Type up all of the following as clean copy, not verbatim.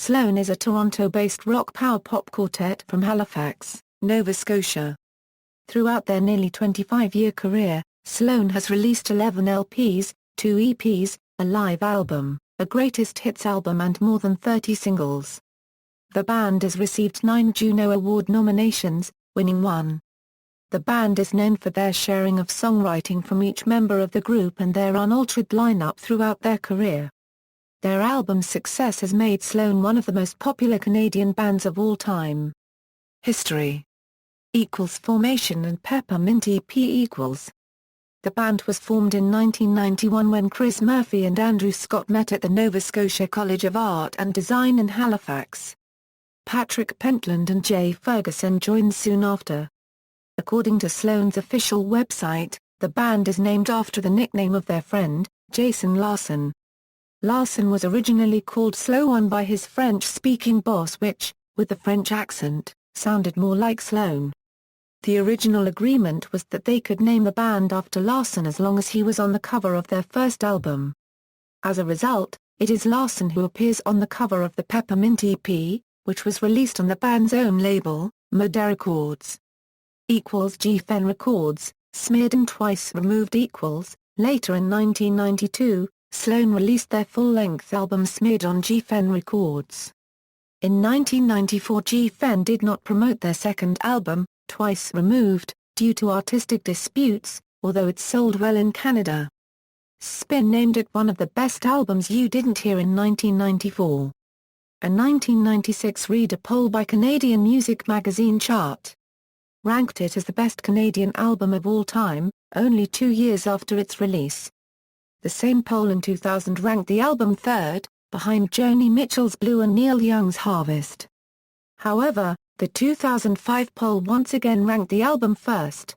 Sloan is a Toronto-based rock power pop quartet from Halifax, Nova Scotia. Throughout their nearly 25-year career, Sloan has released 11 LPs, 2 EPs, a live album, a greatest hits album and more than 30 singles. The band has received 9 Juno Award nominations, winning 1. The band is known for their sharing of songwriting from each member of the group and their unaltered lineup throughout their career. Their album's success has made Sloan one of the most popular Canadian bands of all time. History Formation and Peppermint EP equals. The band was formed in 1991 when Chris Murphy and Andrew Scott met at the Nova Scotia College of Art and Design in Halifax. Patrick Pentland and Jay Ferguson joined soon after. According to Sloan's official website, the band is named after the nickname of their friend, Jason Larson. Larson was originally called Sloan by his French-speaking boss which, with the French accent, sounded more like Sloan. The original agreement was that they could name the band after Larson as long as he was on the cover of their first album. As a result, it is Larson who appears on the cover of the Peppermint EP, which was released on the band's own label, Murder Records. G-Fen Records, Smeared and Twice Removed equals. Later in 1992, Sloan released their full-length album Smeared on G-Fen Records. In 1994 G-Fen did not promote their second album, Twice Removed, due to artistic disputes, although it sold well in Canada. Spin named it one of the best albums you didn't hear in 1994. A 1996 reader poll by Canadian Music Magazine Chart ranked it as the best Canadian album of all time, only 2 years after its release. The same poll in 2000 ranked the album third, behind Joni Mitchell's Blue and Neil Young's Harvest. However, the 2005 poll once again ranked the album first.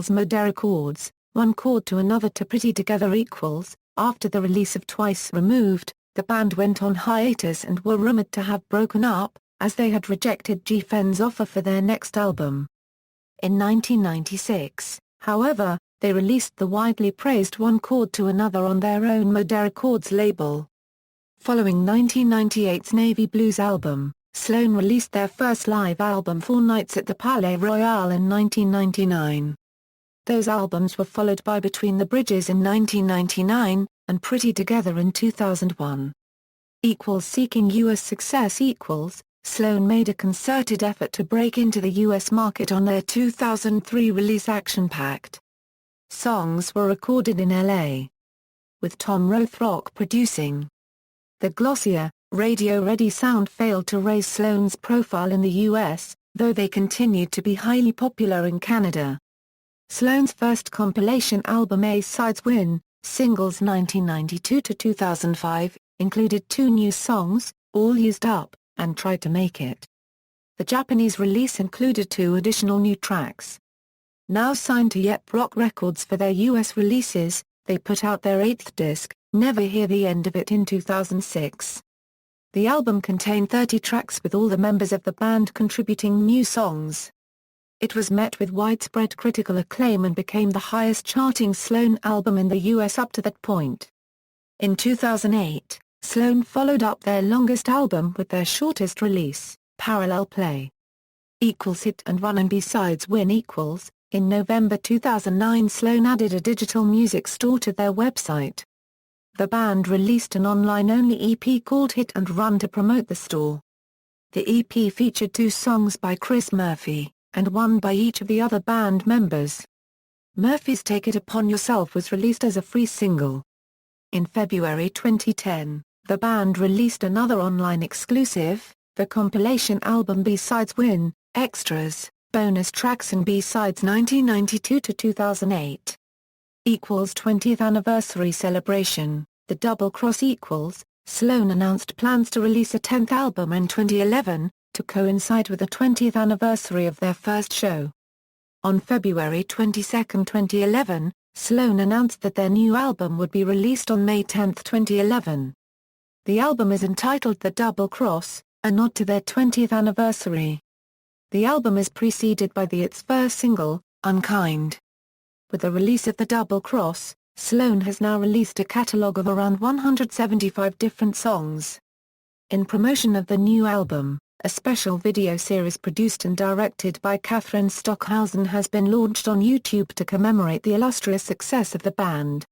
Murder Records, One Chord to Another to Pretty Together equals. After the release of Twice Removed, the band went on hiatus and were rumored to have broken up, as they had rejected G-Fen's offer for their next album. In 1996, however, they released the widely praised One Chord to Another on their own Murder Records label. Following 1998's Navy Blues album, Sloan released their first live album 4 Nights at the Palais Royal in 1999. Those albums were followed by Between the Bridges in 1999, and Pretty Together in 2001. Seeking U.S. success equals. Sloan made a concerted effort to break into the U.S. market on their 2003 release Action Pact. Songs were recorded in L.A. with Tom Rothrock producing. The glossier, radio-ready sound failed to raise Sloan's profile in the U.S., though they continued to be highly popular in Canada. Sloan's first compilation album A-Sides Win, Singles 1992-2005, included 2 new songs, All Used Up, and Tried to Make It. The Japanese release included 2 additional new tracks. Now signed to Yep Rock Records for their U.S. releases, they put out their 8th disc, Never Hear the End of It in 2006. The album contained 30 tracks with all the members of the band contributing new songs. It was met with widespread critical acclaim and became the highest-charting Sloan album in the U.S. up to that point. In 2008, Sloan followed up their longest album with their shortest release, Parallel Play. Hit and Run and B-Sides Win equals. In November 2009 Sloan added a digital music store to their website. The band released an online-only EP called Hit and Run to promote the store. The EP featured 2 songs by Chris Murphy, and 1 by each of the other band members. Murphy's Take It Upon Yourself was released as a free single. In February 2010, the band released another online exclusive, the compilation album B-Sides Win, Extras, Bonus Tracks and B-Sides 1992-2008. 20th Anniversary Celebration, The Double Cross equals. Sloan announced plans to release a 10th album in 2011, to coincide with the 20th anniversary of their first show. On February 22, 2011, Sloan announced that their new album would be released on May 10, 2011. The album is entitled The Double Cross, a nod to their 20th anniversary. The album is preceded by its first single, Unkind. With the release of The Double Cross, Sloan has now released a catalogue of around 175 different songs. In promotion of the new album, a special video series produced and directed by Catherine Stockhausen has been launched on YouTube to commemorate the illustrious success of the band.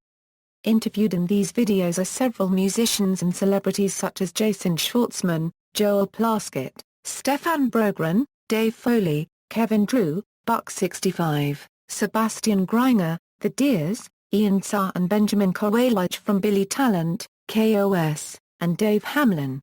Interviewed in these videos are several musicians and celebrities such as Jason Schwartzman, Joel Plaskett, Stefan Brogren, Dave Foley, Kevin Drew, Buck65, Sebastian Griner, The Deers, Ian Sarr and Benjamin Kowalczyk from Billy Talent, KOS, and Dave Hamlin.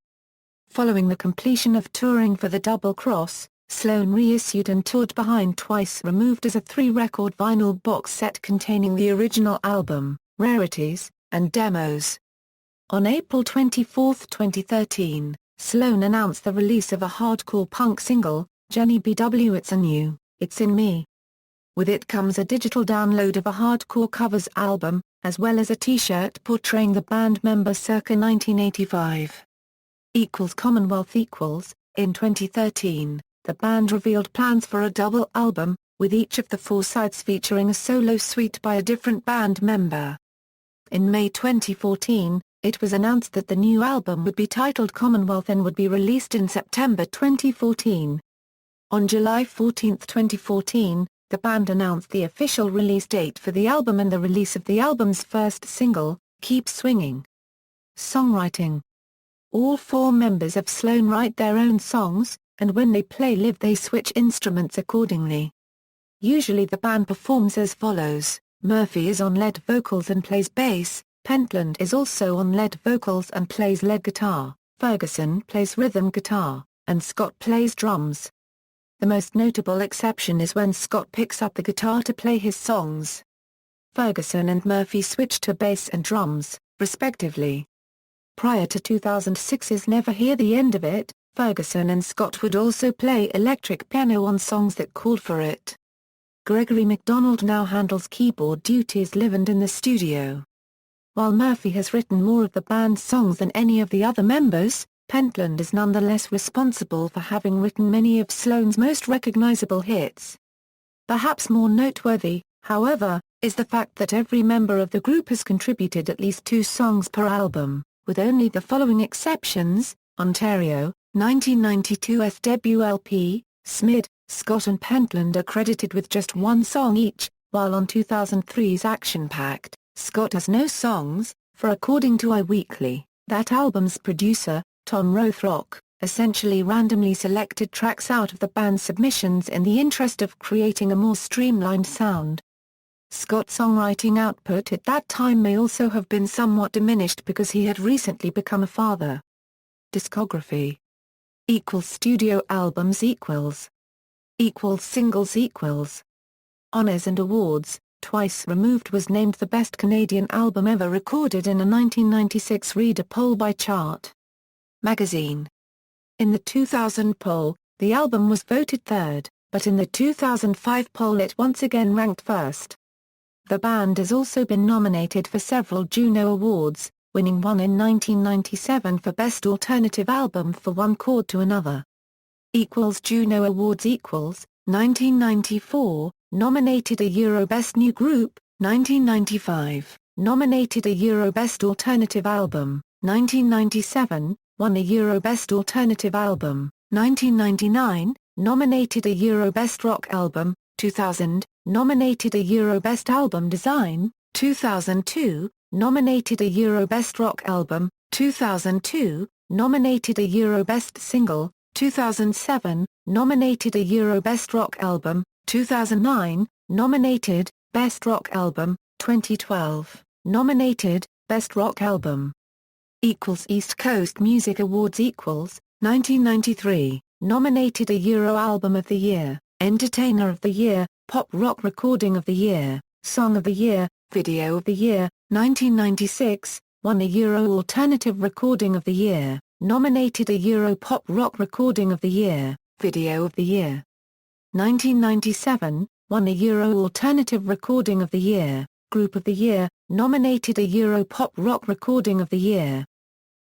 Following the completion of touring for the Double Cross, Sloan reissued and toured behind Twice Removed as a 3-record vinyl box set containing the original album, rarities, and demos. On April 24, 2013, Sloan announced the release of a hardcore punk single, Jenny BW It's a New, It's in Me. With it comes a digital download of a hardcore covers album, as well as a t-shirt portraying the band member circa 1985. Commonwealth In 2013, the band revealed plans for a double album, with each of the 4 sides featuring a solo suite by a different band member. In May 2014, it was announced that the new album would be titled Commonwealth and would be released in September 2014. On July 14, 2014, the band announced the official release date for the album and the release of the album's first single, Keep Swinging. Songwriting. All 4 members of Sloan write their own songs, and when they play live they switch instruments accordingly. Usually the band performs as follows: Murphy is on lead vocals and plays bass, Pentland is also on lead vocals and plays lead guitar, Ferguson plays rhythm guitar, and Scott plays drums. The most notable exception is when Scott picks up the guitar to play his songs. Ferguson and Murphy switch to bass and drums, respectively. Prior to 2006's Never Hear the End of It, Ferguson and Scott would also play electric piano on songs that called for it. Gregory MacDonald now handles keyboard duties live and in the studio. While Murphy has written more of the band's songs than any of the other members, Pentland is nonetheless responsible for having written many of Sloan's most recognizable hits. Perhaps more noteworthy, however, is the fact that every member of the group has contributed at least 2 songs per album, with only the following exceptions: Ontario, 1992's debut LP, Smid, Scott and Pentland are credited with just 1 song each, while on 2003's Action Packed, Scott has no songs, for according to iWeekly, that album's producer, Tom Rothrock, essentially randomly selected tracks out of the band's submissions in the interest of creating a more streamlined sound. Scott's songwriting output at that time may also have been somewhat diminished because he had recently become a father. Discography. Studio albums Singles Honours and awards. Twice Removed was named the best Canadian album ever recorded in a 1996 Reader poll by Chart Magazine. In the 2000 poll, the album was voted 3rd, but in the 2005 poll it once again ranked 1st. The band has also been nominated for several Juno Awards, winning one in 1997 for Best Alternative Album for One Chord to Another. Juno Awards 1994, nominated a Euro Best New Group, 1995, nominated a Euro Best Alternative Album, 1997, won a Euro Best Alternative Album, 1999, nominated a Euro Best Rock Album, 2000, nominated a Euro Best Album Design, 2002, nominated a Euro Best Rock Album, 2002, nominated a Euro Best Single, 2007, nominated a Euro Best Rock Album, 2009, nominated, Best Rock Album, 2012, nominated, Best Rock Album. East Coast Music Awards 1993, nominated a Euro Album of the Year, Entertainer of the Year, Pop Rock Recording of the Year, Song of the Year, Video of the Year, 1996, won a Euro Alternative Recording of the Year, nominated a Euro Pop Rock Recording of the Year, Video of the Year. 1997, won a Euro Alternative Recording of the Year, Group of the Year, nominated a Euro Pop Rock Recording of the Year.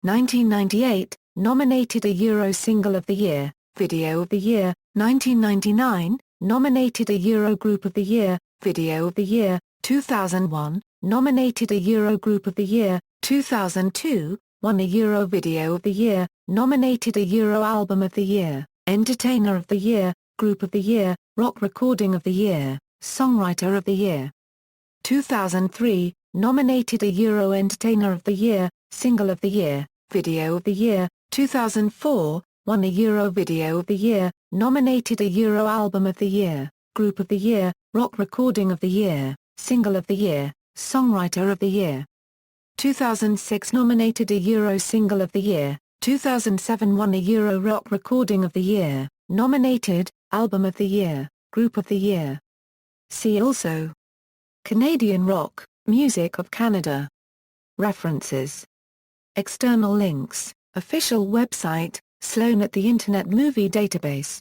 1998, nominated a Euro Single of the Year, Video of the Year. 1999, nominated a Euro Group of the Year, Video of the Year. 2001, nominated a Euro Group of the Year. 2002, won a Euro Video of the Year, nominated a Euro Album of the Year, Entertainer of the Year, Group of the Year, Rock Recording of the Year, Songwriter of the Year. 2003, nominated a Euro Entertainer of the Year, Single of the Year, Video of the Year. 2004, won a Euro Video of the Year, nominated a Euro Album of the Year, Group of the Year, Rock Recording of the Year, Single of the Year, Songwriter of the Year. 2006, nominated a Euro Single of the Year. 2007, won a Euro Rock Recording of the Year, nominated, Album of the Year, Group of the Year. See also: Canadian rock, music of Canada. References. External links: official website, Sloan at the Internet Movie Database.